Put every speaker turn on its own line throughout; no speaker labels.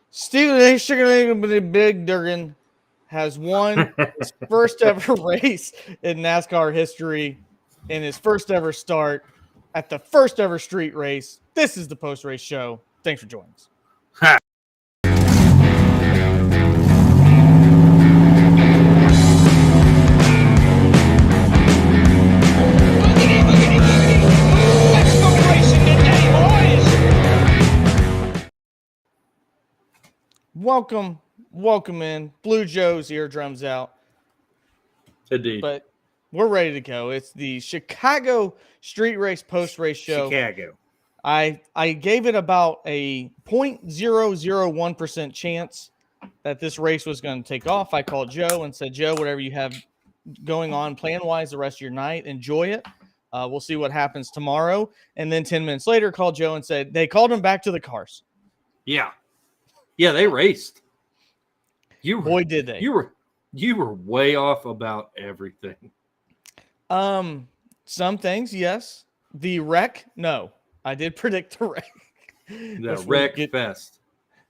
Steven Big Durgan has won his first ever race in NASCAR history in his first ever start at the first ever street race. This is the post race show. Thanks for joining us.
Ha.
Welcome in. Blue Joe's eardrums out.
Indeed.
But we're ready to go. It's the Chicago Street Race Post Race Show.
Chicago.
I gave it about a 0.001% chance that this race was going to take off. I called Joe and said, Joe, whatever you have going on plan-wise the rest of your night, enjoy it. We'll see what happens tomorrow. And then 10 minutes later, called Joe and said they called him back to the cars.
Yeah, they raced.
Boy, did they.
You were way off about everything.
Some things, yes. The wreck, no. I did predict the wreck.
The wreck fest.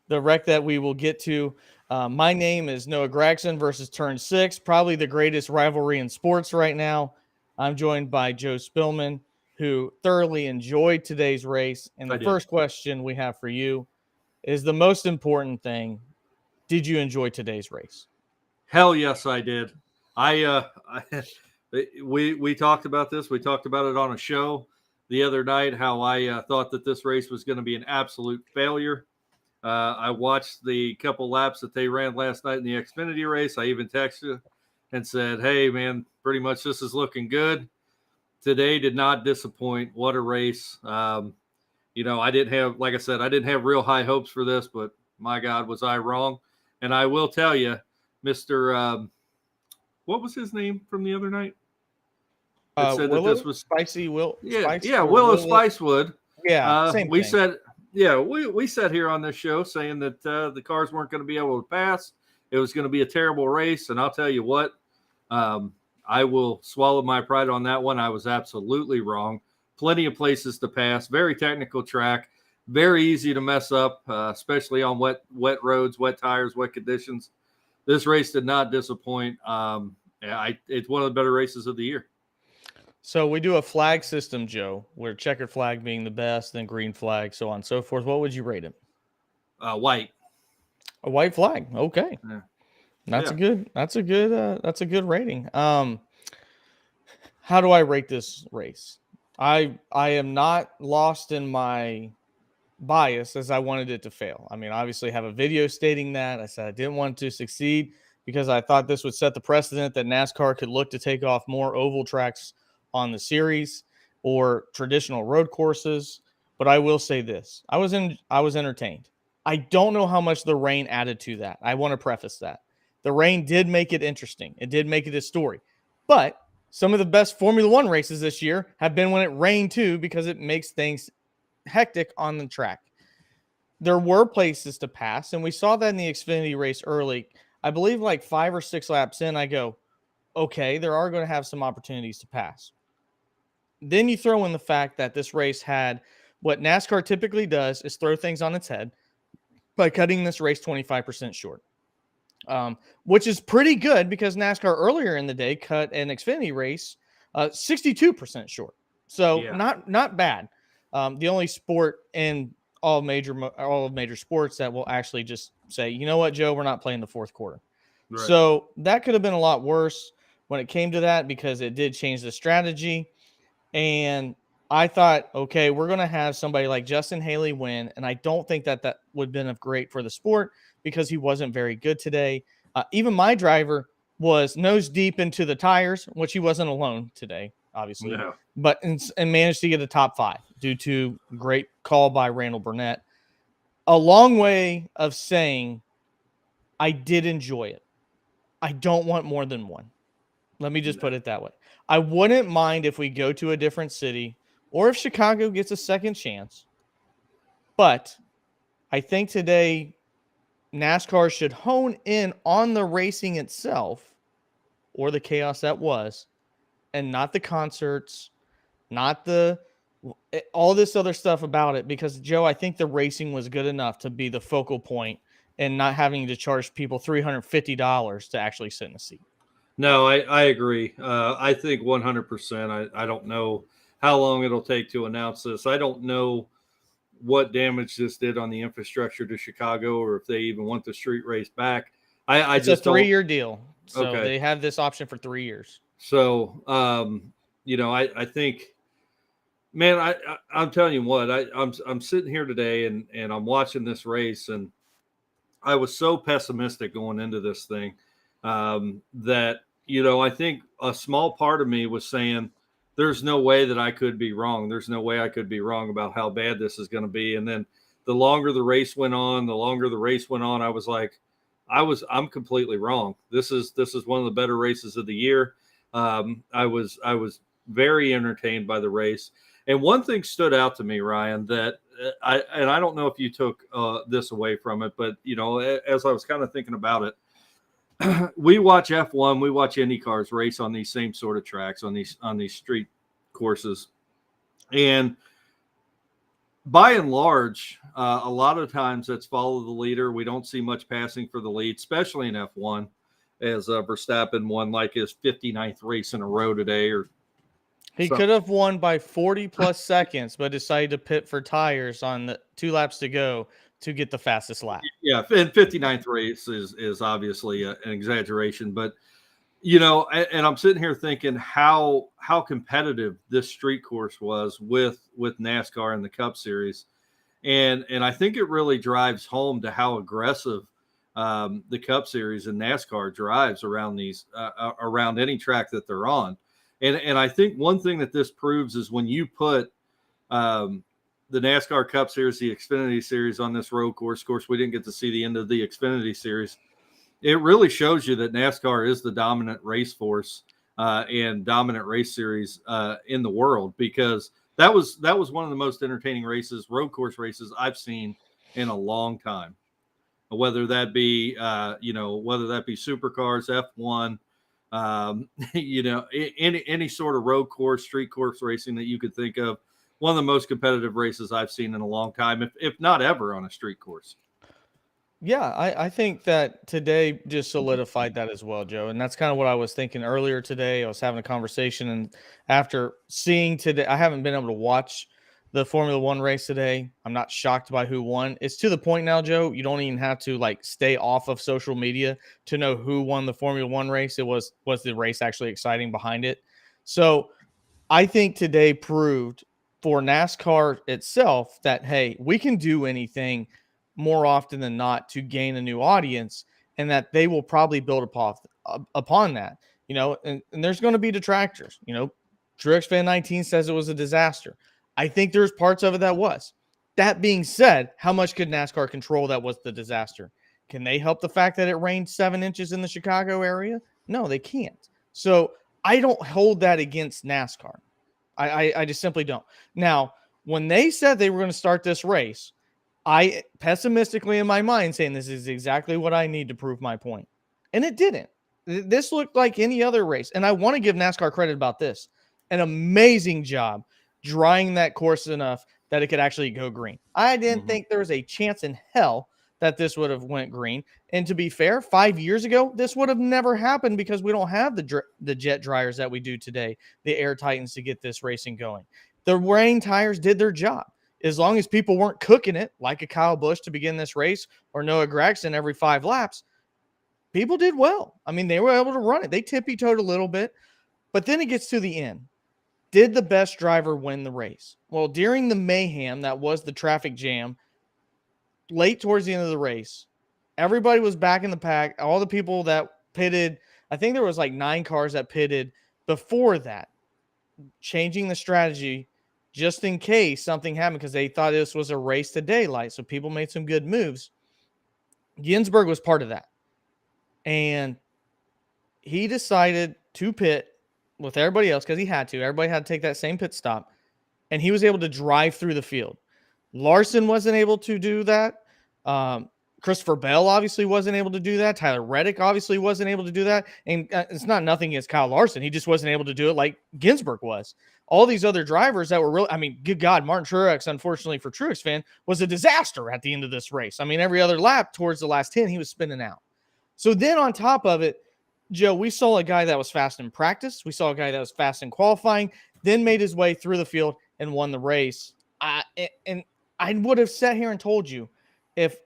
The wreck that we will get to. My name is Noah Gregson versus Turn 6, probably the greatest rivalry in sports right now. I'm joined by Joe Spillman, who thoroughly enjoyed today's race. And the first question we have for you is the most important thing. Did you enjoy today's race?
Hell yes, I did. We talked about this. We talked about it on a show the other night, how I thought that this race was going to be an absolute failure. I watched the couple laps that they ran last night in the Xfinity race. I even texted and said, hey, man, pretty much this is looking good. Today did not disappoint. What a race. I didn't have, like I said, I didn't have real high hopes for this, but my God, was I wrong. And I will tell you, Mr. What was his name from the other night?
Said that this was Spicy Will.
Willow Spicewood.
Yeah, same
we
thing.
said, we sat here on this show saying that the cars weren't going to be able to pass. It was going to be a terrible race, and I'll tell you what, I will swallow my pride on that one. I was absolutely wrong. Plenty of places to pass. Very technical track. Very easy to mess up, especially on wet roads, wet tires, wet conditions. This race did not disappoint. It's one of the better races of the year.
So we do a flag system, Joe, where checkered flag being the best, then green flag, so on and so forth. What would you rate it?
White.
A white flag. Okay.
Yeah.
That's a good rating. How do I rate this race? I am not lost in my bias as I wanted it to fail. I mean, obviously I have a video stating that. I said I didn't want to succeed because I thought this would set the precedent that NASCAR could look to take off more oval tracks on the series or traditional road courses. But I will say this. I was entertained. I don't know how much the rain added to that. I want to preface that. The rain did make it interesting. It did make it a story. But some of the best Formula One races this year have been when it rained too, because it makes things hectic on the track. There were places to pass, and we saw that in the Xfinity race early. I believe like 5 or 6 laps in, I go, okay, there are going to have some opportunities to pass. Then you throw in the fact that this race had what NASCAR typically does is throw things on its head by cutting this race 25% short, which is pretty good because NASCAR earlier in the day cut an Xfinity race 62% short. So not bad. The only sport in all of major sports that will actually just say, you know what, Joe, we're not playing the fourth quarter. Right. So that could have been a lot worse when it came to that because it did change the strategy. And I thought, okay, we're going to have somebody like Justin Haley win. And I don't think that would have been great for the sport because he wasn't very good today. Even my driver was nose deep into the tires, which he wasn't alone today, obviously. No. But and managed to get a top 5 due to great call by Randall Burnett. A long way of saying I did enjoy it. I don't want more than one. Let me just put it that way. I wouldn't mind if we go to a different city or if Chicago gets a second chance. But I think today NASCAR should hone in on the racing itself or the chaos that was and not the concerts, not the all this other stuff about it, because Joe, I think the racing was good enough to be the focal point and not having to charge people $350 to actually sit in a seat.
No, I agree. I think 100%. I don't know how long it'll take to announce this. I don't know what damage this did on the infrastructure to Chicago, or if they even want the street race back. I
It's a
just don't.
3-year deal. So
Okay.
they have this option for 3 years.
So, I think, man, I'm telling you what, I'm sitting here today and I'm watching this race, and I was so pessimistic going into this thing, that, I think a small part of me was saying, there's no way that I could be wrong. There's no way I could be wrong about how bad this is going to be. And then the longer the race went on, I was like, I'm completely wrong. This is one of the better races of the year. I was very entertained by the race. And one thing stood out to me, Ryan, that I don't know if you took this away from it, but as I was kind of thinking about it, we watch F1, we watch Indy cars race on these same sort of tracks, on these street courses, and by and large, a lot of times that's follow the leader. We don't see much passing for the lead, especially in F1, as Verstappen won like his 59th race in a row today, or
He
something.
could have won by 40 plus seconds, but decided to pit for tires on the 2 laps to go to get the fastest lap.
Yeah, and 59th race is obviously an exaggeration, but and I'm sitting here thinking how competitive this street course was with NASCAR and the Cup Series, and I think it really drives home to how aggressive the Cup Series and NASCAR drives around around any track that they're on, and I think one thing that this proves is when you put the NASCAR Cup Series, the Xfinity Series on this road course. Of course, we didn't get to see the end of the Xfinity Series. It really shows you that NASCAR is the dominant race force and dominant race series in the world, because that was one of the most entertaining road course races I've seen in a long time. Whether that be supercars, F1, any sort of road course, street course racing that you could think of. One of the most competitive races I've seen in a long time, if not ever, on a street course.
Yeah, I think that today just solidified that as well, Joe. And that's kind of what I was thinking earlier today. I was having a conversation, and after seeing today, I haven't been able to watch the Formula One race today. I'm not shocked by who won. It's to the point now, Joe, you don't even have to like stay off of social media to know who won the Formula One race. Was the race actually exciting behind it? So I think today proved for NASCAR itself that, hey, we can do anything more often than not to gain a new audience, and that they will probably build upon that. And there's going to be detractors. Truex Fan 19 says it was a disaster. I think there's parts of it that was. That being said, how much could NASCAR control that was the disaster? Can they help the fact that it rained 7 inches in the Chicago area? No, they can't. So I don't hold that against NASCAR. I just simply don't. Now, when they said they were going to start this race, I pessimistically in my mind saying this is exactly what I need to prove my point. And it didn't. This looked like any other race. And I want to give NASCAR credit about this. An amazing job drying that course enough that it could actually go green. I didn't think there was a chance in hell that this would have went green. And to be fair, 5 years ago, this would have never happened because we don't have the jet dryers that we do today, the Air Titans, to get this racing going. The rain tires did their job. As long as people weren't cooking it like a Kyle Busch to begin this race or Noah Gragson every 5 laps, people did well. I mean, they were able to run it. They tippy-toed a little bit, but then it gets to the end. Did the best driver win the race? Well, during the mayhem that was the traffic jam, late towards the end of the race, everybody was back in the pack. All the people that pitted, I think there was like 9 cars that pitted before that, changing the strategy just in case something happened, because they thought this was a race to daylight. So people made some good moves. Gisbergen was part of that. And he decided to pit with everybody else because he had to. Everybody had to take that same pit stop. And he was able to drive through the field. Larson wasn't able to do that. Christopher Bell obviously wasn't able to do that. Tyler Reddick obviously wasn't able to do that. And it's not nothing against Kyle Larson. He just wasn't able to do it like Ginsburg was. All these other drivers that were really, I mean, good God, Martin Truex, unfortunately for Truex fan, was a disaster at the end of this race. I mean, every other lap towards the last 10, he was spinning out. So then on top of it, Joe, we saw a guy that was fast in practice. We saw a guy that was fast in qualifying, then made his way through the field and won the race. And I would have sat here and told you, if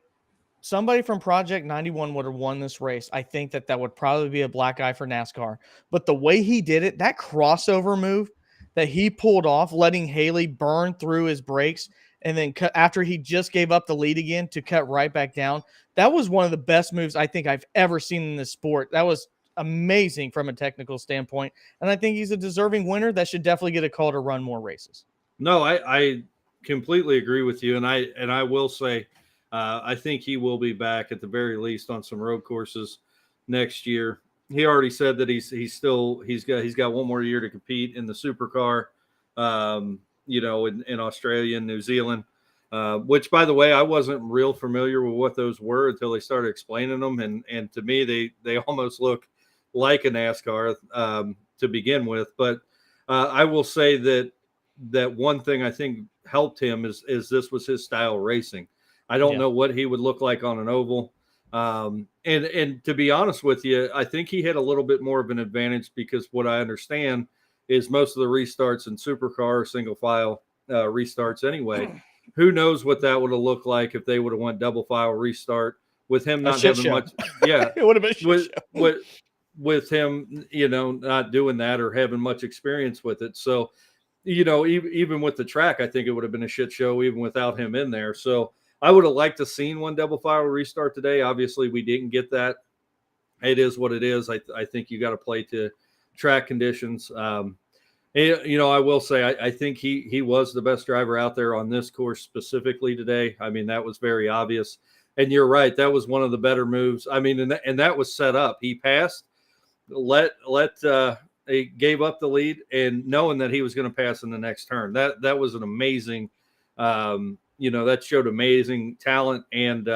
somebody from Project 91 would have won this race, I think that would probably be a black eye for NASCAR. But the way he did it, that crossover move that he pulled off, letting Haley burn through his brakes, and then after he just gave up the lead again to cut right back down, that was one of the best moves I think I've ever seen in this sport. That was amazing from a technical standpoint. And I think he's a deserving winner that should definitely get a call to run more races.
No, I completely agree with you. And I will say, I think he will be back at the very least on some road courses next year. He already said that he's got one more year to compete in the supercar, in Australia and New Zealand, which, by the way, I wasn't real familiar with what those were until they started explaining them. And to me, they almost look like a NASCAR to begin with. But I will say that one thing I think helped him is this was his style of racing. I don't know what he would look like on an oval. And to be honest with you, I think he had a little bit more of an advantage because what I understand is most of the restarts in supercar single file restarts anyway. Who knows what that would have looked like if they would have went double file restart with him not having much. Yeah,
it would have been a shit show.
With him, not doing that or having much experience with it. So, even with the track, I think it would have been a shit show even without him in there. So I would have liked to seen one double file restart today. Obviously, we didn't get that. It is what it is. I think you got to play to track conditions. I will say I think he was the best driver out there on this course specifically today. I mean, that was very obvious. And you're right. That was one of the better moves. I mean, and that was set up. He passed, he gave up the lead, and knowing that he was going to pass in the next turn. That was an amazing, that showed amazing talent and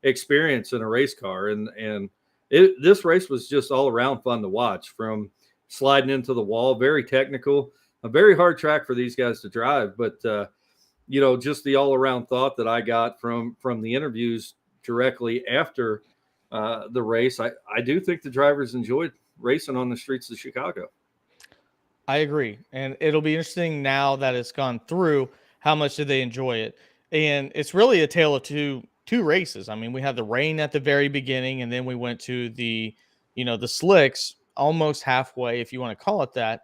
experience in a race car. And this race was just all around fun to watch, from sliding into the wall, very technical, a very hard track for these guys to drive. But, just the all around thought that I got from the interviews directly after the race, I do think the drivers enjoyed racing on the streets of Chicago.
I agree. And it'll be interesting now that it's gone through, how much did they enjoy it? And it's really a tale of two races. I mean, we had the rain at the very beginning, and then we went to the slicks almost halfway, if you want to call it that.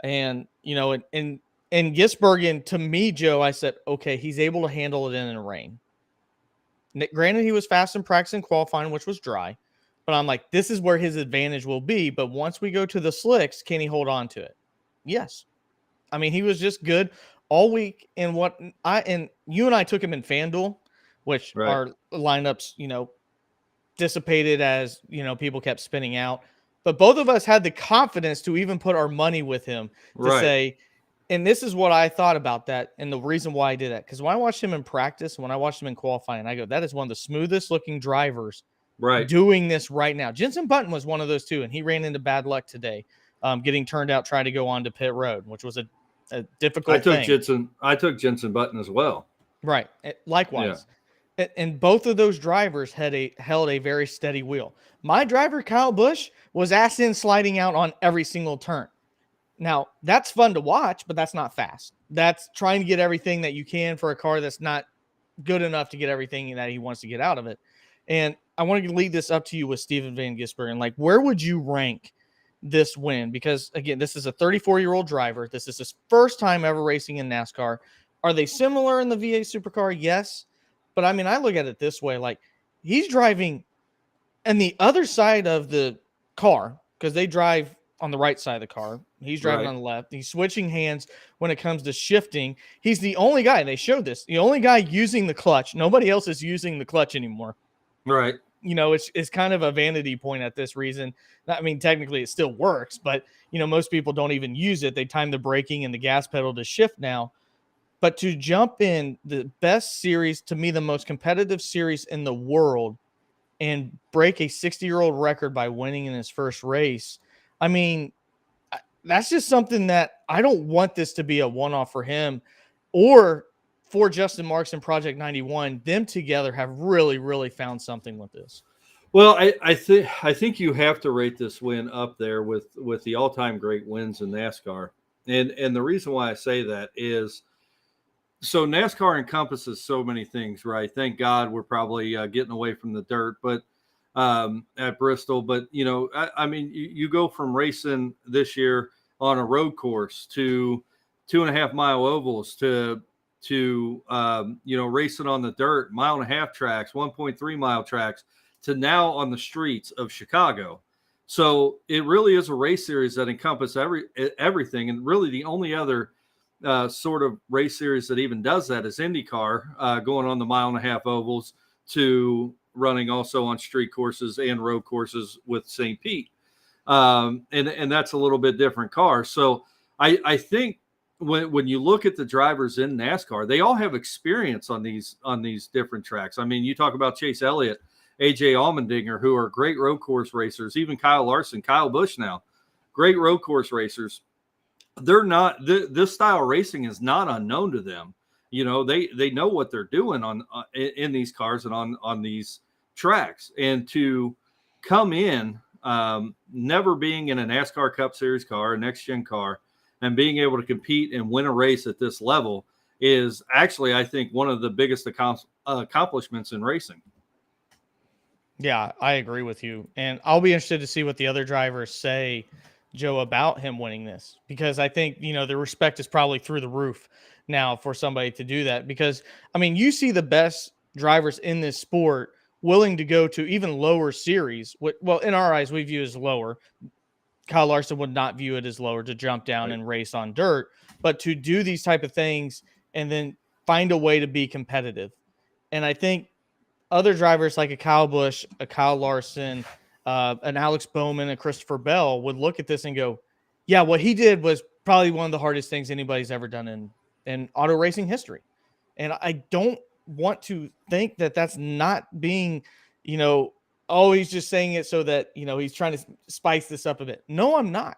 And, in Gisbergen, to me, Joe, I said, okay, he's able to handle it in the rain. Granted, he was fast in practice and qualifying, which was dry. But I'm like, this is where his advantage will be. But once we go to the slicks, can he hold on to it? Yes. I mean, he was just good all week. And you and I took him in FanDuel, which our lineups, dissipated as, people kept spinning out. But both of us had the confidence to even put our money with him to say, and this is what I thought about that. And the reason why I did that, because when I watched him in practice, when I watched him in qualifying, I go, that is one of the smoothest looking drivers doing this right now. Jenson Button was one of those too, and he ran into bad luck today, getting turned out trying to go on to pit road, which was a difficult thing.
I took Jenson Button as well.
Right. Likewise. Yeah. And both of those drivers held a very steady wheel. My driver, Kyle Busch, was ass in sliding out on every single turn. Now, that's fun to watch, but that's not fast. That's trying to get everything that you can for a car that's not good enough to get everything that he wants to get out of it. And I want to lead this up to you with Steven Van Gisbergen. Like, where would you rank this win? Because, again, this is a 34-year-old driver. This is his first time ever racing in NASCAR. Are they similar in the V8 supercar? Yes. But, I mean, I look at it this way. Like, he's driving on the other side of the car, because they drive on the right side of the car. He's driving on the left. He's switching hands when it comes to shifting. He's the only guy, they showed this, the only guy using the clutch. Nobody else is using the clutch anymore.
Right.
It's kind of a vanity point at this reason. I mean, technically it still works, but, most people don't even use it. They time the braking and the gas pedal to shift now. But to jump in the best series, to me, the most competitive series in the world, and break a 60-year-old record by winning in his first race. I mean, that's just something that I don't want this to be a one-off for him or for Justin Marks and Project 91. Them together have really, really found something with this.
Well, I think you have to rate this win up there with the all time great wins in NASCAR, and the reason why I say that is so NASCAR encompasses so many things, right? Thank God we're probably getting away from the dirt, but at Bristol. But I mean, you go from racing this year on a road course to 2.5 mile ovals to racing on the dirt, 1.5 mile tracks, 1.3 mile tracks, to now on the streets of Chicago. So it really is a race series that encompasses everything, and really the only other sort of race series that even does that is IndyCar, going on the 1.5 mile ovals to running also on street courses and road courses with St. Pete. And that's a little bit different car. So I think when you look at the drivers in NASCAR, they all have experience on these different tracks. I mean, you talk about Chase Elliott, AJ Allmendinger, who are great road course racers, even Kyle Larson, Kyle Busch now, great road course racers. They're not, this style of racing is not unknown to them. They know what they're doing in these cars and on these tracks. And to come in, never being in a NASCAR Cup Series car, a next gen car, and being able to compete and win a race at this level is actually, I think, one of the biggest accomplishments in racing.
Yeah, I agree with you. And I'll be interested to see what the other drivers say, Joe, about him winning this, because I think, the respect is probably through the roof now for somebody to do that. Because, I mean, you see the best drivers in this sport willing to go to even lower series. Well, in our eyes, we view as lower. Kyle Larson would not view it as lower to jump down and race on dirt, but to do these type of things and then find a way to be competitive. And I think other drivers like a Kyle Busch, a Kyle Larson, an Alex Bowman, a Christopher Bell would look at this and go, yeah, what he did was probably one of the hardest things anybody's ever done in auto racing history. And I don't want to think that that's not being, always just saying it so that, he's trying to spice this up a bit. No, I'm not.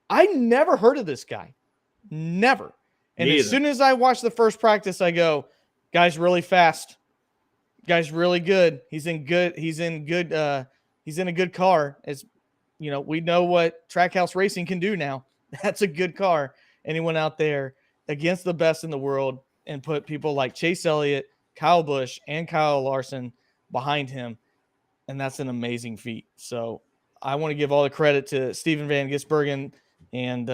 I never heard of this guy. Never. And as soon as I watch the first practice, I go, guy's really fast. Guy's really good. He's in a good car. As we know what Trackhouse Racing can do now. That's a good car. Anyone out there against the best in the world and put people like Chase Elliott, Kyle Busch, and Kyle Larson behind him. And that's an amazing feat. So I want to give all the credit to Steven Van Gisbergen. And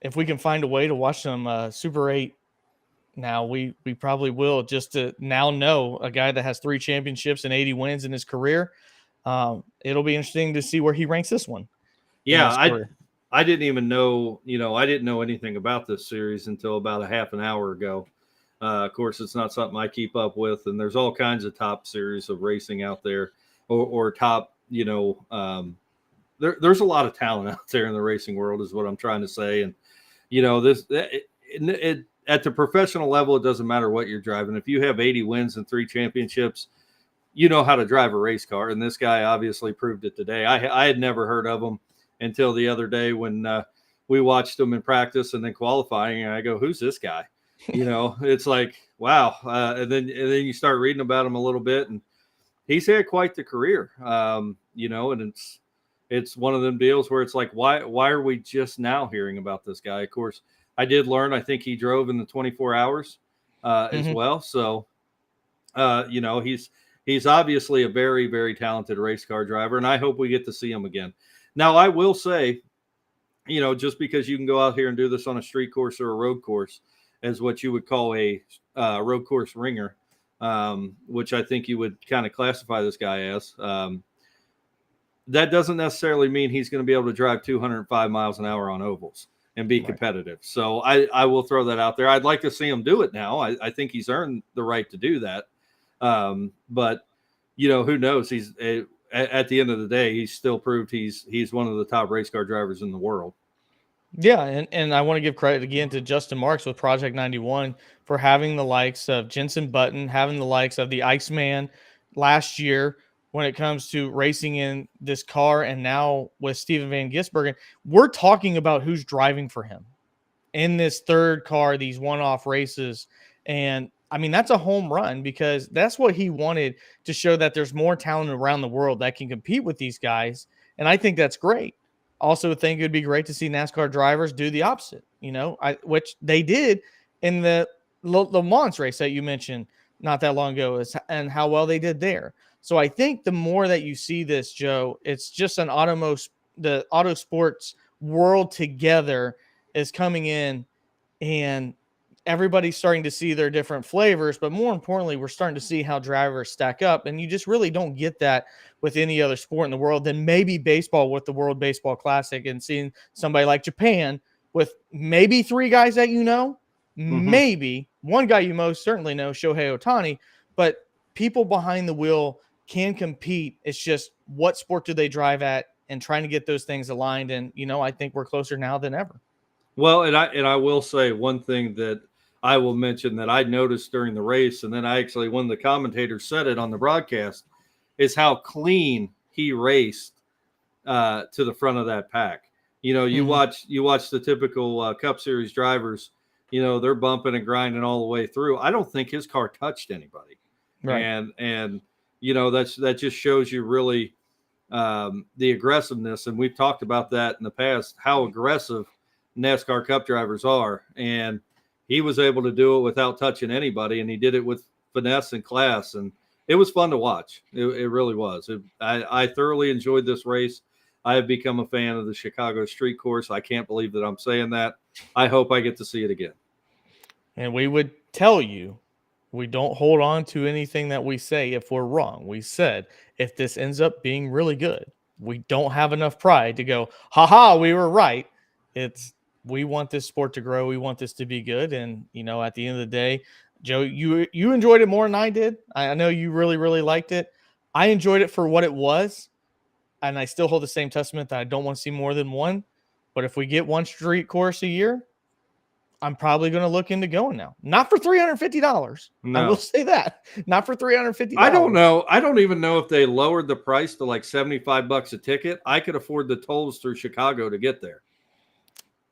if we can find a way to watch some Super 8 now, we probably will, just to now know a guy that has 3 championships and 80 wins in his career. It'll be interesting to see where he ranks this one.
Yeah, I didn't even know, I didn't know anything about this series until about a half an hour ago. Of course, it's not something I keep up with, and there's all kinds of top series of racing out there, or top, there's a lot of talent out there in the racing world, is what I'm trying to say. And, at the professional level, it doesn't matter what you're driving. If you have 80 wins and 3 championships, you know how to drive a race car. And this guy obviously proved it today. I had never heard of him until the other day when we watched him in practice and then qualifying. And I go, who's this guy? It's like, wow. And then you start reading about him a little bit, and he's had quite the career, and it's one of them deals where it's like, why are we just now hearing about this guy? Of course, I did learn, I think he drove in the 24 hours as well. So, he's obviously a very, very talented race car driver, and I hope we get to see him again. Now, I will say, just because you can go out here and do this on a street course or a road course, as what you would call a road course ringer, which I think you would kind of classify this guy as, that doesn't necessarily mean he's going to be able to drive 205 miles an hour on ovals and be competitive. So I will throw that out there. I'd like to see him do it now. I think he's earned the right to do that. But who knows? He's at the end of the day, he's still proved he's one of the top race car drivers in the world.
Yeah, and I want to give credit again to Justin Marks with Project 91 for having the likes of Jenson Button, having the likes of the Iceman last year, when it comes to racing in this car. And now with Steven Van Gisbergen, we're talking about who's driving for him in this third car, these one-off races. And I mean, that's a home run because that's what he wanted, to show that there's more talent around the world that can compete with these guys. And I think that's great. Also think it'd be great to see NASCAR drivers do the opposite, which they did in the Le Mans race that you mentioned not that long ago, and how well they did there. So I think the more that you see this, Joe, it's just the auto sports world together is coming in, and everybody's starting to see their different flavors. But more importantly, we're starting to see how drivers stack up. And you just really don't get that with any other sport in the world than maybe baseball with the World Baseball Classic, and seeing somebody like Japan with maybe 3 guys that maybe one guy you most certainly know, Shohei Ohtani, but people behind the wheel can compete. It's just what sport do they drive at, and trying to get those things aligned. And, I think we're closer now than ever.
Well, and I will say one thing that I will mention that I noticed during the race, and then when the commentator said it on the broadcast, is how clean he raced to the front of that pack. You watch the typical Cup Series drivers. They're bumping and grinding all the way through. I don't think his car touched anybody,
right?
And that just shows you really the aggressiveness. And we've talked about that in the past, how aggressive NASCAR Cup drivers are, and he was able to do it without touching anybody, and he did it with finesse and class, and it was fun to watch. It really was. I thoroughly enjoyed this race. I have become a fan of the Chicago street course. I can't believe that I'm saying that. I hope I get to see it again.
And we would tell you, we don't hold on to anything that we say if we're wrong. We said, if this ends up being really good, we don't have enough pride to go, haha, we were right. We want this sport to grow. We want this to be good. And, at the end of the day, Joe, you enjoyed it more than I did. I know you really, really liked it. I enjoyed it for what it was. And I still hold the same testament that I don't want to see more than one. But if we get one street course a year, I'm probably going to look into going now. Not for $350.
No.
I will say that. Not for $350.
I don't know. I don't even know if they lowered the price to like $75 a ticket. I could afford the tolls through Chicago to get there.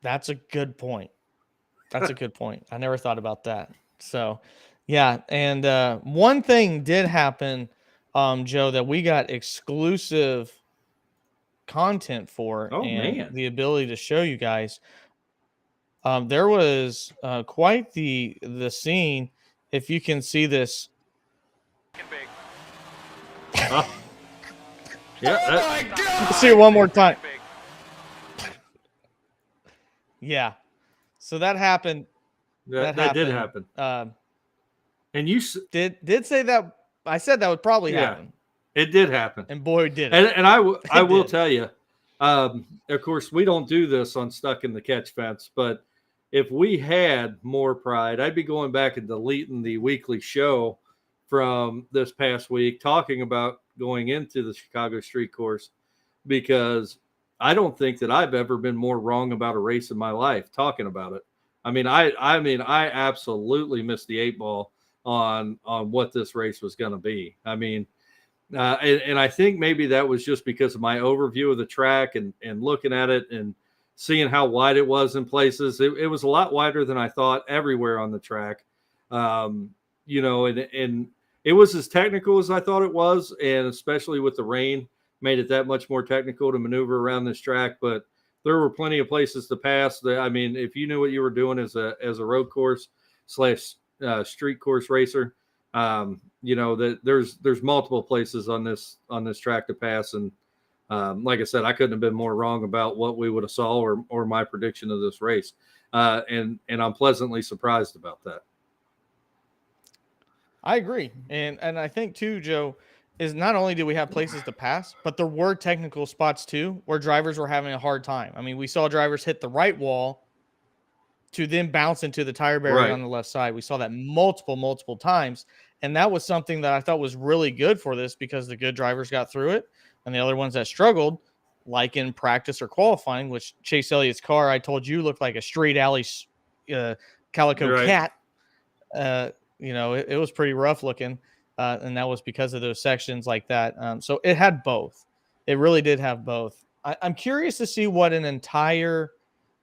That's a good point. I never thought about that. So, yeah. And one thing did happen, Joe, that we got exclusive content for, the ability to show you guys. There was quite the scene. If you can see this.
Yeah.
Let's see it one more time. Yeah. So that happened.
That did happen. And you
did say that. I said that would probably happen.
It did happen.
And boy, did it.
And I will tell you, of course, we don't do this on Stuck in the Catch Fence, but if we had more pride, I'd be going back and deleting the weekly show from this past week, talking about going into the Chicago street course, because I don't think that I've ever been more wrong about a race in my life talking about it. I mean, I absolutely missed the 8 ball on what this race was going to be. I mean, and I think maybe that was just because of my overview of the track and looking at it and seeing how wide it was in places. It was a lot wider than I thought everywhere on the track. And it was as technical as I thought it was, and especially with the rain, made it that much more technical to maneuver around this track. But there were plenty of places to pass. I mean, if you knew what you were doing as a road course / street course racer, that there's multiple places on this track to pass. And like I said, I couldn't have been more wrong about what we would have saw or my prediction of this race. And I'm pleasantly surprised about that.
I agree. And I think too, Joe, is not only do we have places to pass, but there were technical spots too where drivers were having a hard time. I mean, we saw drivers hit the right wall to then bounce into the tire barrier on the left side. We saw that multiple times. And that was something that I thought was really good for this, because the good drivers got through it and the other ones that struggled, like in practice or qualifying, which Chase Elliott's car, I told you, looked like a street alley calico cat. It was pretty rough looking. and that was because of those sections like that. So it had both. It really did have both. I'm curious to see what an entire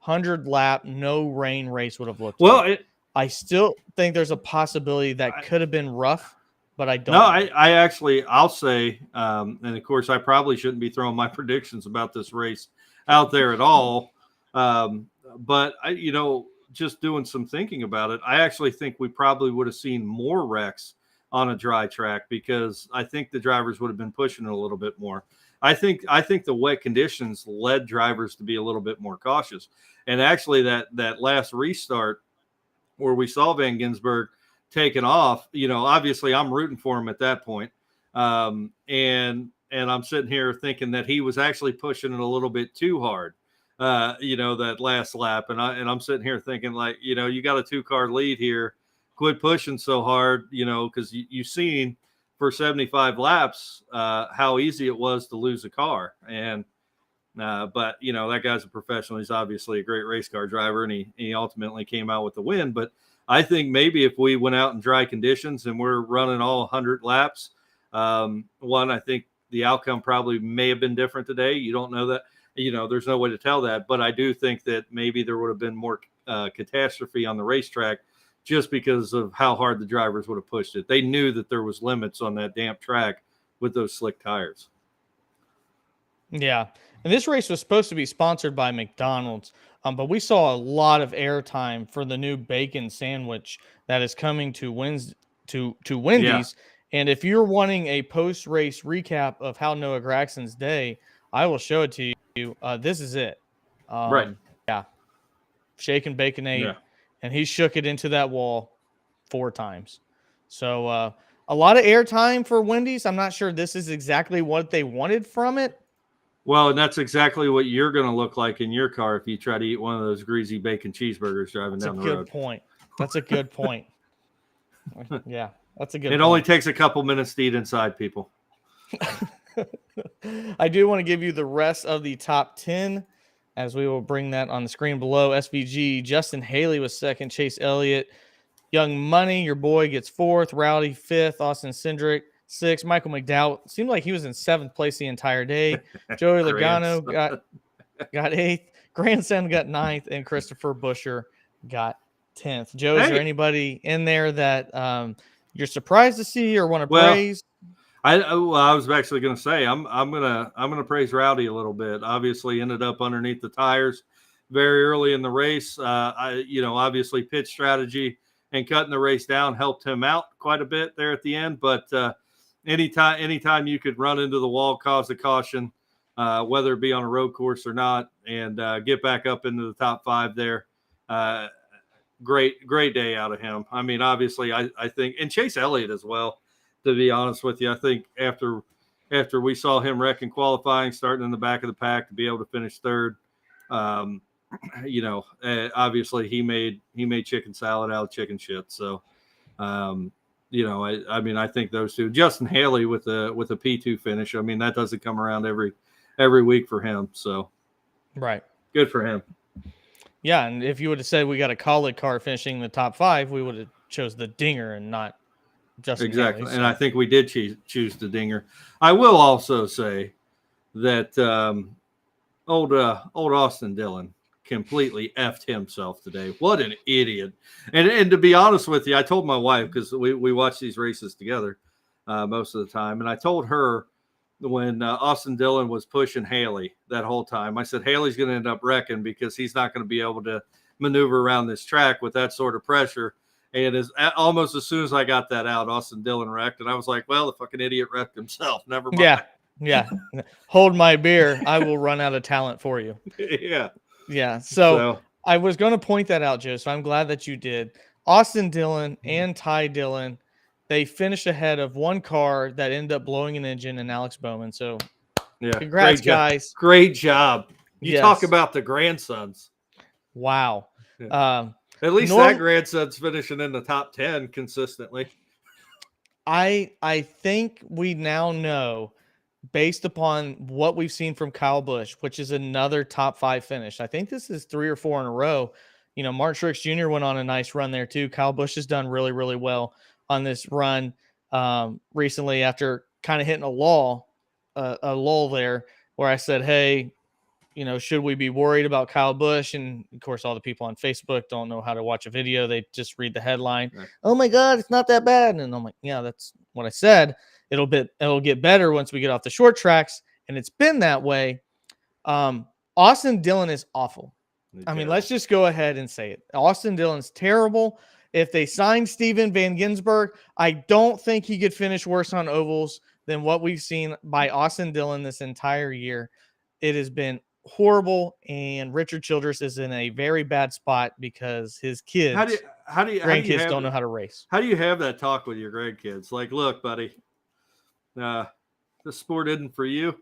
100-lap no rain race would have looked
Well,
like. I still think there's a possibility that could have been rough, but I don't
no,
know.
I actually, I'll say, and of course, I probably shouldn't be throwing my predictions about this race out there at all. But just doing some thinking about it, I actually think we probably would have seen more wrecks on a dry track because I think the drivers would have been pushing it a little bit more. I think the wet conditions led drivers to be a little bit more cautious. And actually, that last restart where we saw Van Gisbergen taken off, obviously I'm rooting for him at that point. And I'm sitting here thinking that he was actually pushing it a little bit too hard, that last lap. And I'm sitting here thinking like, you got a 2-car lead here, quit pushing so hard, because you've seen for 75 laps how easy it was to lose a car. And but that guy's a professional. He's obviously a great race car driver, and he ultimately came out with the win. But I think maybe if we went out in dry conditions and we're running all 100 laps, I think the outcome probably may have been different today. You don't know that. There's no way to tell that. But I do think that maybe there would have been more catastrophe on the racetrack just because of how hard the drivers would have pushed it. They knew that there was limits on that damp track with those slick tires.
Yeah. And this race was supposed to be sponsored by McDonald's, but we saw a lot of airtime for the new bacon sandwich that is coming to Wendy's.
Yeah.
And if you're wanting a post-race recap of how Noah Gragson's day, I will show it to you. This is it.
Right.
Yeah. Shaking Baconade.
Yeah.
And he shook it into that wall 4 times. So a lot of airtime for Wendy's. I'm not sure this is exactly what they wanted from it.
Well, and that's exactly what you're going to look like in your car if you try to eat one of those greasy bacon cheeseburgers driving down the road.
That's a good point. That's a good point. Yeah, that's a good
point. It only takes a couple minutes to eat inside, people.
I do want to give you the rest of the top 10 as we will bring that on the screen below. SVG, Justin Haley was second. Chase Elliott, Young Money, your boy, gets 4th. Rowdy 5th. Austin Cindric 6th. Michael McDowell seemed like he was in 7th place the entire day. Joey Logano got 8th. Grandson got 9th, and Christopher Buescher got 10th. Joe, is there anybody in there that you're surprised to see or want to praise?
I was actually going to say I'm gonna praise Rowdy a little bit. Obviously, ended up underneath the tires very early in the race. Obviously pitch strategy and cutting the race down helped him out quite a bit there at the end. But anytime you could run into the wall, cause a caution, whether it be on a road course or not, and get back up into the top 5 there. Great day out of him. I mean, obviously, I think, and Chase Elliott as well. To be honest with you, I think after we saw him wreck in qualifying, starting in the back of the pack to be able to finish 3rd, obviously he made chicken salad out of chicken shit. So, I mean, I think those two, Justin Haley with a P2 finish. I mean, that doesn't come around every week for him. So,
right,
good for him.
Yeah, and if you would have said we got a Collet car finishing in the top 5, we would have chose the Dinger and not Justin
exactly.
Haley, so.
And I think we did choose the Dinger. I will also say that old Austin Dillon completely effed himself today. What an idiot! And to be honest with you, I told my wife, because we watch these races together most of the time, and I told her when Austin Dillon was pushing Haley that whole time, I said Haley's going to end up wrecking because he's not going to be able to maneuver around this track with that sort of pressure. And almost as soon as I got that out, Austin Dillon wrecked, and I was like, well, the fucking idiot wrecked himself. Never mind.
Yeah. Hold my beer. I will run out of talent for you. Yeah. So I was going to point that out, Joe, so I'm glad that you did. Austin Dillon and Ty Dillon, they finished ahead of one car that ended up blowing an engine and Alex Bowman. So congrats, guys.
Great job. You talk about the grandsons.
Wow.
Yeah. At least that grandson's finishing in the top 10 consistently.
I think we now know, based upon what we've seen from Kyle Busch, which is another top 5 finish. I think this is 3 or 4 in a row. Martin Truex Jr. went on a nice run there too. Kyle Busch has done really, really well on this run. recently after kind of hitting a lull there where I said, hey, should we be worried about Kyle Busch? And of course, all the people on Facebook don't know how to watch a video. They just read the headline.
Right.
Oh my God, it's not that bad. And I'm like, yeah, that's what I said. It'll get better once we get off the short tracks. And it's been that way. Austin Dillon is awful. I mean, let's just go ahead and say it. Austin Dillon's terrible. If they sign Steven Van Gisbergen, I don't think he could finish worse on ovals than what we've seen by Austin Dillon this entire year. It has been horrible, and Richard Childress is in a very bad spot because his kids, grandkids don't know how to race.
How do you have that talk with your grandkids? Like, look, buddy, this sport isn't for you.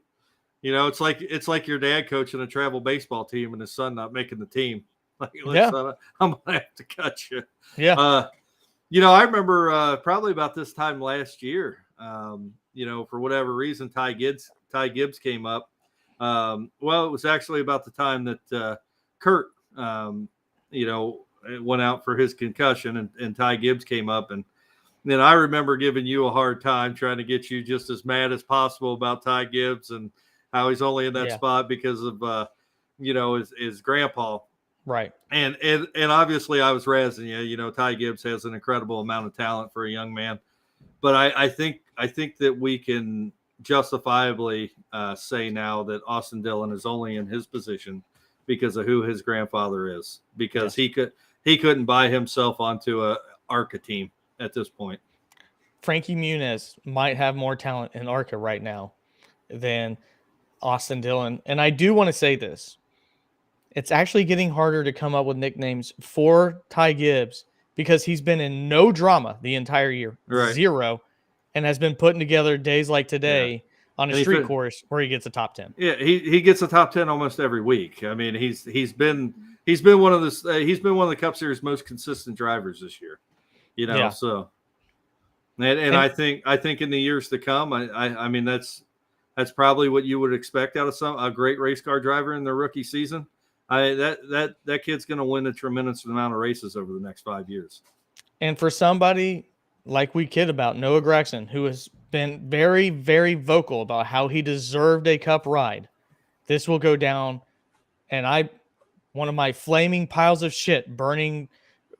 It's like your dad coaching a travel baseball team and his son not making the team. Like, son, I'm gonna have to cut you.
Yeah.
I remember probably about this time last year. For whatever reason, Ty Gibbs came up. Well, it was actually about the time that Kurt, went out for his concussion, and Ty Gibbs came up, and then I remember giving you a hard time, trying to get you just as mad as possible about Ty Gibbs and how he's only in that spot because of his grandpa.
Right.
And obviously I was razzing you. Ty Gibbs has an incredible amount of talent for a young man, but I think that we can justifiably say now that Austin Dillon is only in his position because of who his grandfather is, because he couldn't buy himself onto a ARCA team at this point.
Frankie Muniz might have more talent in ARCA right now than Austin Dillon. And I do want to say this. It's actually getting harder to come up with nicknames for Ty Gibbs because he's been in no drama the entire year.
Right.
0. And has been putting together days like today on a street course where he gets a top 10.
Yeah, he gets a top 10 almost every week. I mean, he's been one of the Cup Series most consistent drivers this year. So and I think in the years to come, I mean that's probably what you would expect out of a great race car driver in their rookie season. That kid's going to win a tremendous amount of races over the next 5 years.
And for somebody like we kid about Noah Gragson, who has been very, very vocal about how he deserved a Cup ride, this will go down. And one of my flaming piles of shit, burning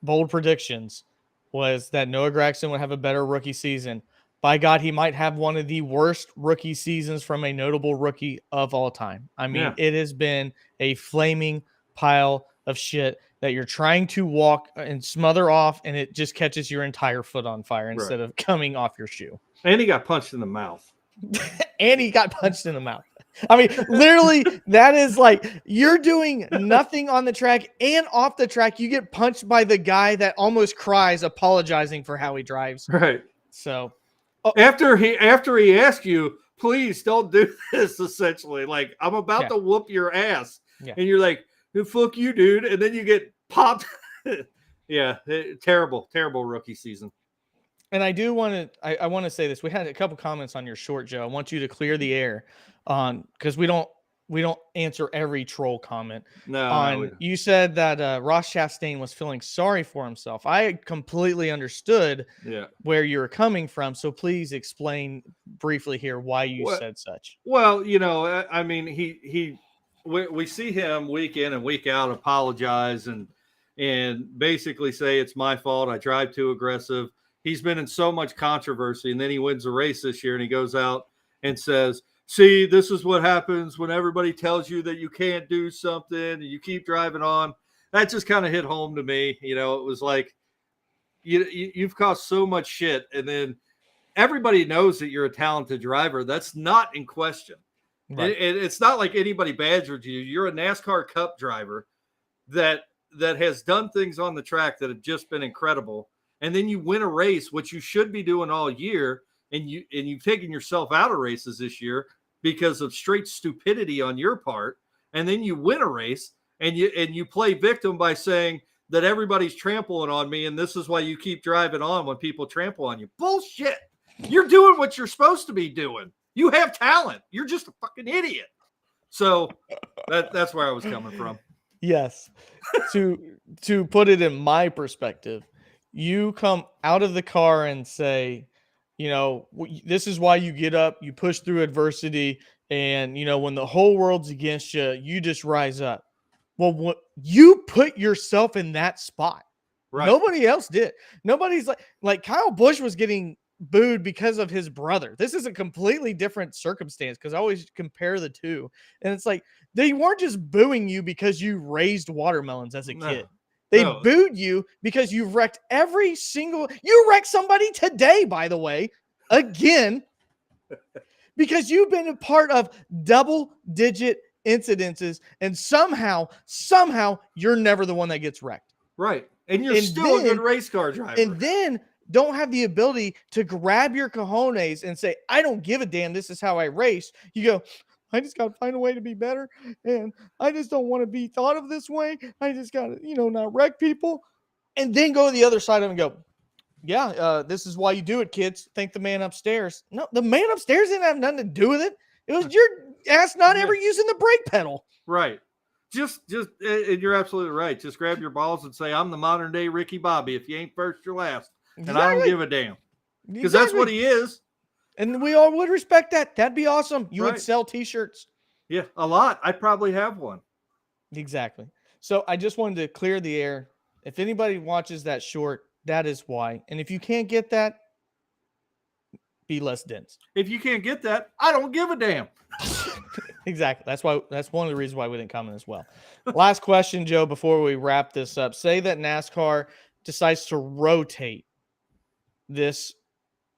bold predictions, was that Noah Gragson would have a better rookie season. By God, he might have one of the worst rookie seasons from a notable rookie of all time. I mean, It has been a flaming pile of shit that you're trying to walk and smother off, and it just catches your entire foot on fire instead of coming off your shoe.
And he got punched in the mouth.
And he got punched in the mouth. I mean, literally, that is like you're doing nothing on the track and off the track. You get punched by the guy that almost cries apologizing for how he drives.
Right.
So
after he asked you, please don't do this, essentially. Like, I'm about to whoop your ass. Yeah. And you're like, fuck you, dude. And then you get popped. Terrible rookie season.
And I do want to, I want to say this. We had a couple comments on your short, Joe. I want you to clear the air on, because we don't answer every troll comment.
No.
You said that Ross Chastain was feeling sorry for himself. I completely understood where you were coming from. So please explain briefly here why you said such.
Well, I mean, we see him week in and week out apologize and basically say it's my fault. I drive too aggressive. He's been in so much controversy, and then he wins a race this year and he goes out and says, see, this is what happens when everybody tells you that you can't do something and you keep driving on. That just kind of hit home to me. It was like, you've caused so much shit, and then everybody knows that you're a talented driver. That's not in question. Right. And it's not like anybody badgered you. You're a NASCAR Cup driver that has done things on the track that have just been incredible. And then you win a race, which you should be doing all year. And you've taken yourself out of races this year because of straight stupidity on your part. And then you win a race and you play victim by saying that everybody's trampling on me. And this is why you keep driving on when people trample on you. Bullshit. You're doing what you're supposed to be doing. You have talent. You're just a fucking idiot. So that's where I was coming from.
Yes. To put it in my perspective, you come out of the car and say, This is why you get up, you push through adversity, and when the whole world's against you, you just rise up. Well, what you put yourself in that spot.
Right.
Nobody else did. Nobody's like Kyle Busch was getting booed because of his brother. This is a completely different circumstance because I always compare the two. And it's like they weren't just booing you because you raised watermelons as a
No.
kid. They
No.
booed you because you've wrecked you wrecked somebody today, by the way, again, because you've been a part of double-digit incidences, and somehow you're never the one that gets wrecked.
Right. And you're still a good race car driver.
And then don't have the ability to grab your cojones and say, I don't give a damn. This is how I race. You go, I just got to find a way to be better. And I just don't want to be thought of this way. I just got to, not wreck people. And then go to the other side of them and go, yeah, this is why you do it, kids. Thank the man upstairs. No, the man upstairs didn't have nothing to do with it. It was your ass not ever using the brake pedal.
Right. And you're absolutely right. Just grab your balls and say, I'm the modern day Ricky Bobby. If you ain't first, you're last. And I don't give a damn. Because that's what he is.
And we all would respect that. That'd be awesome. You would sell t-shirts.
Yeah, a lot. I'd probably have one.
Exactly. So I just wanted to clear the air. If anybody watches that short, that is why. And if you can't get that, be less dense.
If you can't get that, I don't give a damn.
Exactly. That's one of the reasons why we didn't comment as well. Last question, Joe, before we wrap this up. Say that NASCAR decides to rotate this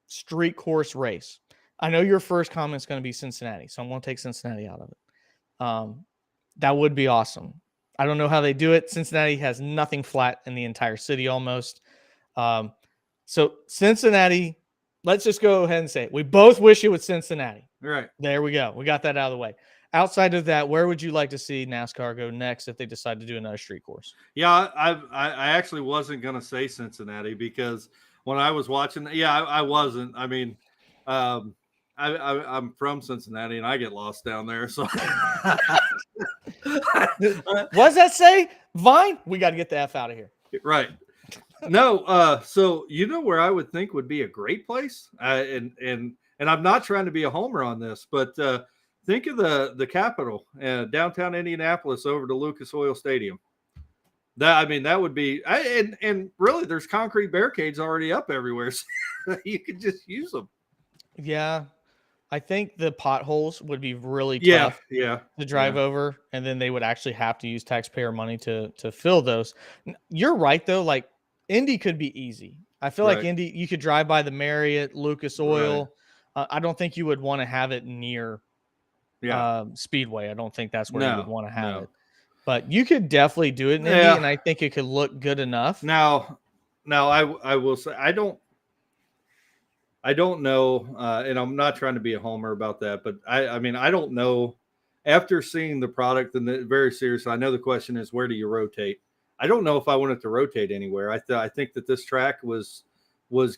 street course race. I know your first comment is going to be Cincinnati, so I'm going to take Cincinnati out of it. That would be awesome. I don't know how they do it. Cincinnati has nothing flat in the entire city almost. So Cincinnati, let's just go ahead and say it. We both wish it was Cincinnati.
Right.
There we go. We got that out of the way. Outside of that, where would you like to see NASCAR go next if they decide to do another street course?
Yeah, I actually wasn't going to say Cincinnati because when I was watching, I wasn't. I mean, I'm from Cincinnati and I get lost down there. So
what does that say? Vine? We got to get the F out of here.
Right. No. So where I would think would be a great place, and I'm not trying to be a homer on this, but think of the Capitol, downtown Indianapolis, over to Lucas Oil Stadium. That would be, and really, there's concrete barricades already up everywhere, so you could just use them.
Yeah, I think the potholes would be really tough.
To
drive over, and then they would actually have to use taxpayer money to fill those. You're right though. Like Indy could be easy. I feel like Indy, you could drive by the Marriott, Lucas Oil. Right. I don't think you would want to have it near Speedway. I don't think that's where you would want to have it. But you could definitely do it in Indy, and I think it could look good enough.
Now I will say I don't know, and I'm not trying to be a homer about that, but I don't know. After seeing the product, and very seriously, I know the question is, where do you rotate? I don't know if I wanted to rotate anywhere. I think that this track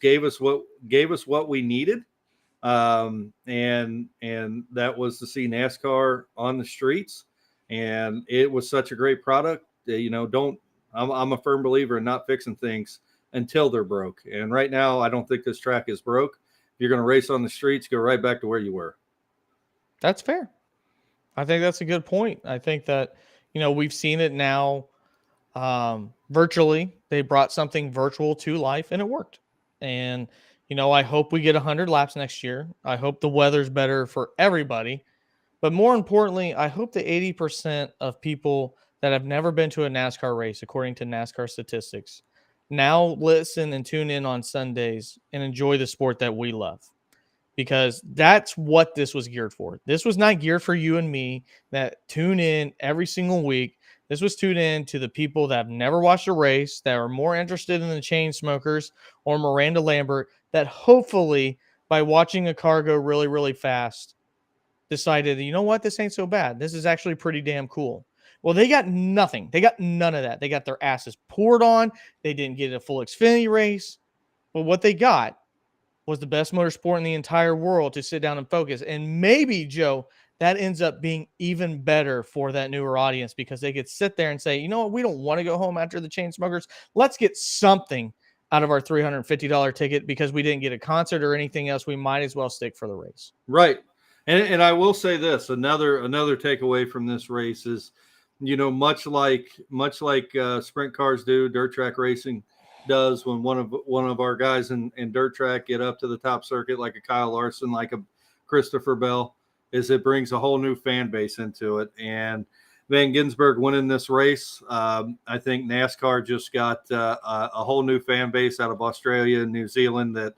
gave us what we needed, and that was to see NASCAR on the streets, and it was such a great product. I'm a firm believer in not fixing things until they're broke. And right now, I don't think this track is broke. If you're going to race on the streets, go right back to where you were.
That's fair. I think that's a good point. I think that, we've seen it now virtually. They brought something virtual to life and it worked. And, I hope we get 100 laps next year. I hope the weather's better for everybody. But more importantly, I hope the 80% of people that have never been to a NASCAR race, according to NASCAR statistics, now listen and tune in on Sundays and enjoy the sport that we love, because that's what this was geared for. This was not geared for you and me that tune in every single week. This was tuned in to the people that have never watched a race, that are more interested in the chain smokers or Miranda Lambert, that hopefully by watching a car go really, really fast decided, you know what, this ain't so bad. This is actually pretty damn cool. Well, they got nothing. They got none of that. They got their asses poured on. They didn't get a full Xfinity race. But what they got was the best motorsport in the entire world to sit down and focus. And maybe, Joe, that ends up being even better for that newer audience, because they could sit there and say, you know what, we don't want to go home after the chain smokers. Let's get something out of our $350 ticket because we didn't get a concert or anything else. We might as well stick for the race.
Right. And I will say this, another takeaway from this race is, much like sprint cars do, dirt track racing does, when one of our guys in dirt track get up to the top circuit, like a Kyle Larson, like a Christopher Bell, is it brings a whole new fan base into it. And Van Gisbergen winning this race, I think NASCAR just got a whole new fan base out of Australia and New Zealand that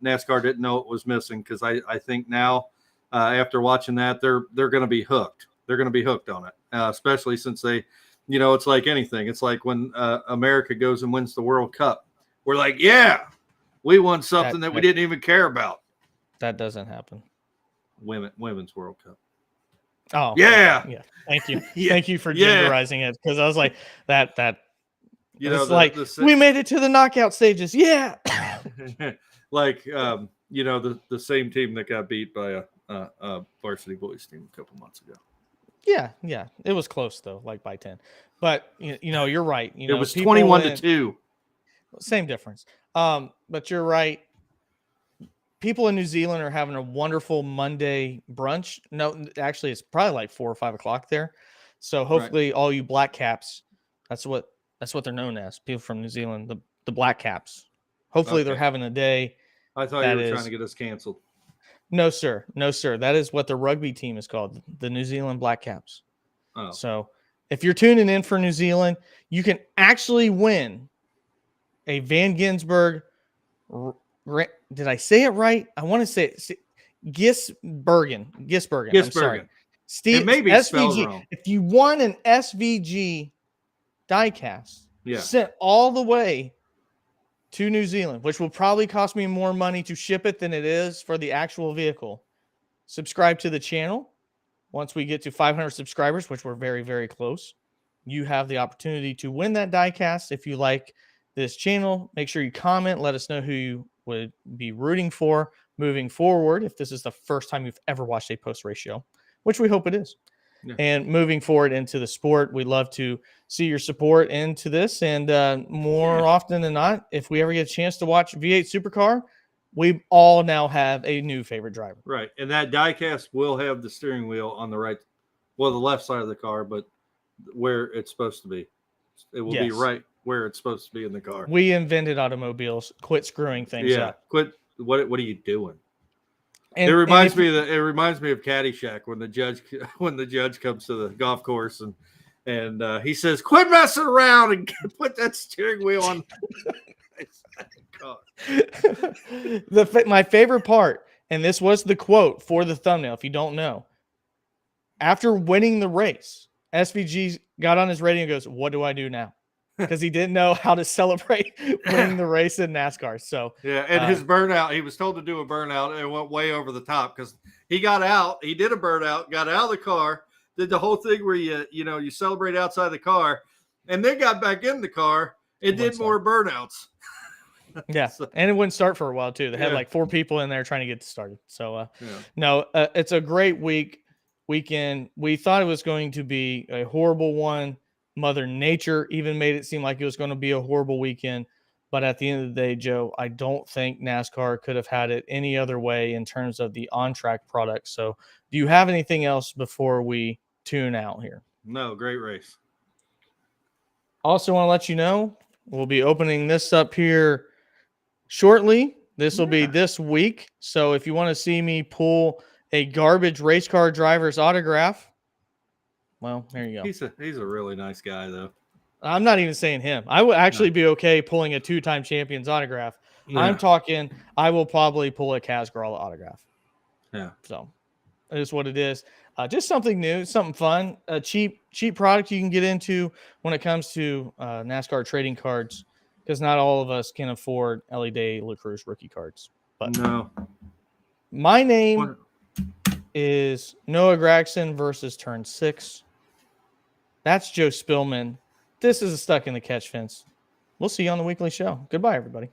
NASCAR didn't know it was missing, because I think now, after watching that, they're going to be hooked. They're going to be hooked on it, especially since they, it's like anything. It's like when America goes and wins the World Cup. We're like, yeah, we won something that we didn't even care about.
That doesn't happen.
Women's World Cup.
Oh,
yeah.
Okay. Yeah. Thank you.
Yeah.
Thank you for genderizing it, because I was like, that.
It's
we made it to the knockout stages. Yeah.
Like, the same team that got beat by a varsity boys team a couple months ago.
Yeah. It was close though, like by 10. But you're right.
It was 21-2.
Same difference. But you're right. People in New Zealand are having a wonderful Monday brunch. No, actually, it's probably like 4 or 5 o'clock there. So hopefully, all you black caps, that's what they're known as. People from New Zealand, the black caps. Hopefully, they're having a day.
I thought you were trying to get us canceled.
No, sir. That is what the rugby team is called, the New Zealand Black Caps.
Oh.
So if you're tuning in for New Zealand, you can actually win a Van Gisbergen. Did I say it right? I want to say it. Gisbergen. I'm sorry.
It may be spelled wrong.
If you want an SVG diecast sent all the way to New Zealand, which will probably cost me more money to ship it than it is for the actual vehicle, subscribe to the channel. Once we get to 500 subscribers, which we're very, very close, you have the opportunity to win that diecast. If you like this channel, make sure you comment. Let us know who you would be rooting for moving forward, if this is the first time you've ever watched a post-race show, which we hope it is. Yeah. And moving forward into the sport, we'd love to see your support into this. And more often than not, if we ever get a chance to watch V8 Supercar, we all now have a new favorite driver.
Right. And that diecast will have the steering wheel on the right, the left side of the car, but where it's supposed to be. It will be right where it's supposed to be in the car.
We invented automobiles. Quit screwing things up.
Quit. What are you doing? And, it reminds me of Caddyshack when the judge comes to the golf course and he says, "Quit messing around and put that steering wheel on."
My favorite part, and this was the quote for the thumbnail. If you don't know, after winning the race, SVG got on his radio and goes, "What do I do now?" Because he didn't know how to celebrate winning the race in NASCAR. So
and his burnout, he was told to do a burnout and it went way over the top because he got out, he did a burnout, got out of the car, did the whole thing where you celebrate outside the car, and then got back in the car and did more burnouts.
Yeah, and it wouldn't start for a while too. They had like 4 people in there trying to get started. So it's a great weekend. We thought it was going to be a horrible one. Mother Nature even made it seem like it was going to be a horrible weekend. But at the end of the day, Joe, I don't think NASCAR could have had it any other way in terms of the on-track product. So do you have anything else before we tune out here?
No, great race.
Also want to let you know, we'll be opening this up here shortly. This will be this week. So if you want to see me pull a garbage race car driver's autograph, well, there you go.
He's a really nice guy, though.
I'm not even saying him. I would actually be okay pulling a 2-time champion's autograph. Yeah. I'm talking, I will probably pull a Kaz Grala autograph.
Yeah.
So it is what it is. Just something new, something fun, a cheap product you can get into when it comes to NASCAR trading cards, because not all of us can afford Ellie Day LaCruz rookie cards. But
no.
My name is Noah Gragson versus Turn 6. That's Joe Spillman. This is a Stuck in the Catch Fence. We'll see you on the weekly show. Goodbye, everybody.